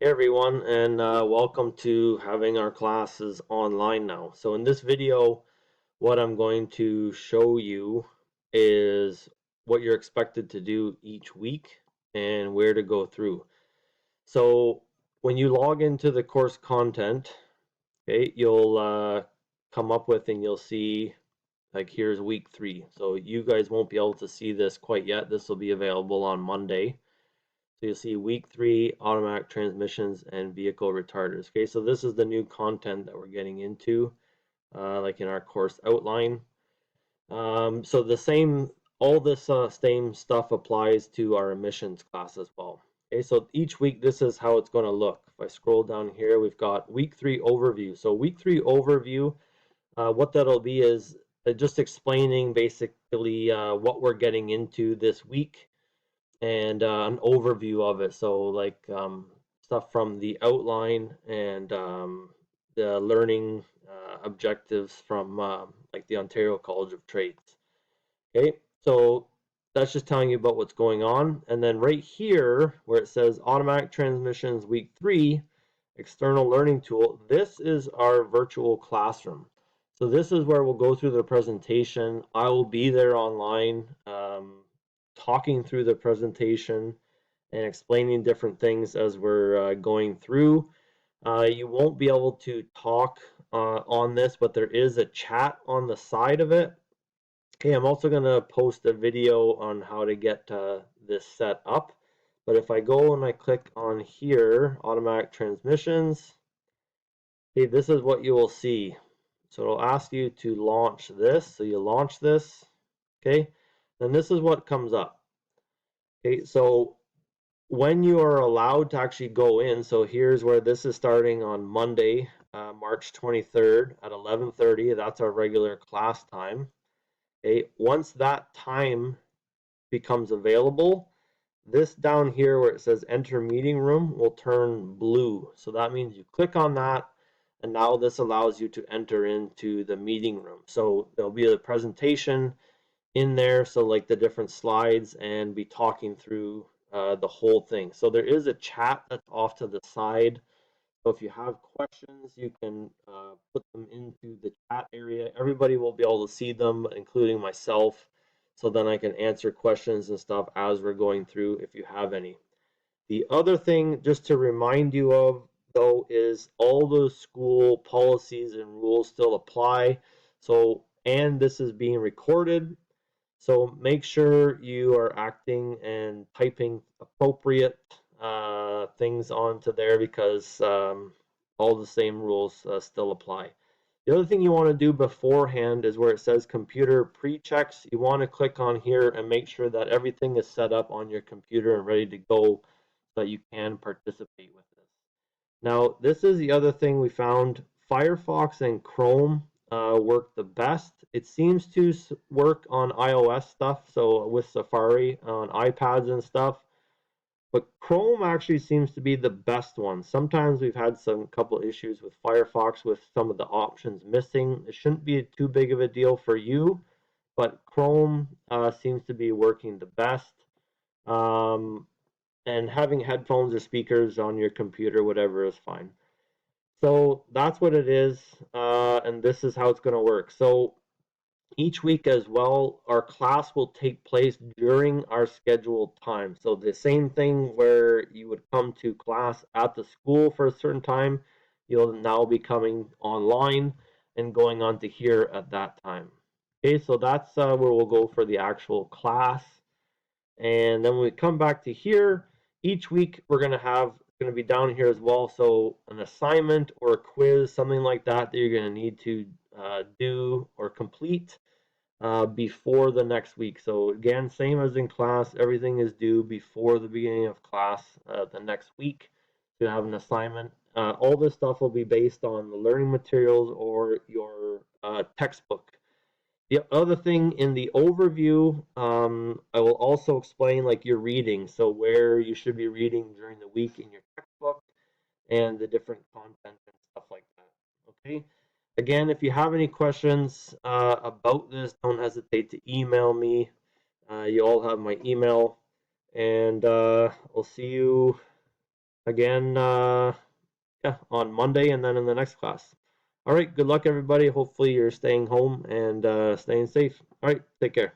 Hey everyone, and welcome to having our classes online now. So in this video, what I'm going to show you is what you're expected to do each week and where to go through. So when you log into the course content, okay, you'll come up with and you'll see like here's week 3. So you guys won't be able to see this quite yet. This will be available on Monday. So you'll see week 3, automatic transmissions and vehicle retarders. Okay, so this is the new content that we're getting into, like in our course outline. So all this same stuff applies to our emissions class as well. Okay, so each week this is how it's going to look. If I scroll down here, we've got week 3 overview. So week 3 overview, what that'll be is just explaining basically what we're getting into this week and an overview of it. So like stuff from the outline and the learning objectives from like the Ontario College of Trades. Okay, so that's just telling you about what's going on. And then right here where it says automatic transmissions week 3, external learning tool, this is our virtual classroom. So this is where we'll go through the presentation. I will be there online talking through the presentation and explaining different things as we're going through. You won't be able to talk on this, but there is a chat on the side of it. Okay, I'm also going to post a video on how to get this set up. But if I go and I click on here, automatic transmissions, okay, this is what you will see. So it'll ask you to launch this. So you launch this, okay, then this is what comes up. Okay, so when you are allowed to actually go in, so here's where this is starting on Monday, March 23rd at 11:30. That's our regular class time. Okay, once that time becomes available, this down here where it says enter meeting room will turn blue. So that means you click on that, and now this allows you to enter into the meeting room. So there'll be a presentation in there, so like the different slides, and be talking through the whole thing. So there is a chat that's off to the side. So if you have questions, you can put them into the chat area. Everybody will be able to see them, including myself. So then I can answer questions and stuff as we're going through if you have any. The other thing, just to remind you of, though, is all those school policies and rules still apply. So, and this is being recorded. So make sure you are acting and typing appropriate things onto there because all the same rules still apply. The other thing you want to do beforehand is where it says computer pre-checks. You want to click on here and make sure that everything is set up on your computer and ready to go so that you can participate with this. Now, this is the other thing we found. Firefox and Chrome work the best. It seems to work on iOS stuff, so with Safari on iPads and stuff. But Chrome actually seems to be the best one. Sometimes we've had some couple issues with Firefox with some of the options missing. It shouldn't be too big of a deal for you, but Chrome seems to be working the best. And having headphones or speakers on your computer, whatever, is fine. So that's what it is, and this is how it's going to work. So each week as well, our class will take place during our scheduled time. So the same thing where you would come to class at the school for a certain time, you'll now be coming online and going on to here at that time. Okay, so that's where we'll go for the actual class. And then when we come back to here, each week we're going to be down here as well. So an assignment or a quiz, something like that you're going to need to do or complete before the next week. So again, same as in class, everything is due before the beginning of class the next week to have an assignment. All this stuff will be based on the learning materials or your textbook. The other thing in the overview, I will also explain like your reading, so where you should be reading during the week in your textbook and the different content and stuff like that. Okay. Again, if you have any questions about this, don't hesitate to email me. You all have my email, and we'll see you again, yeah, on Monday and then in the next class. All right, good luck, everybody. Hopefully, you're staying home and staying safe. All right, take care.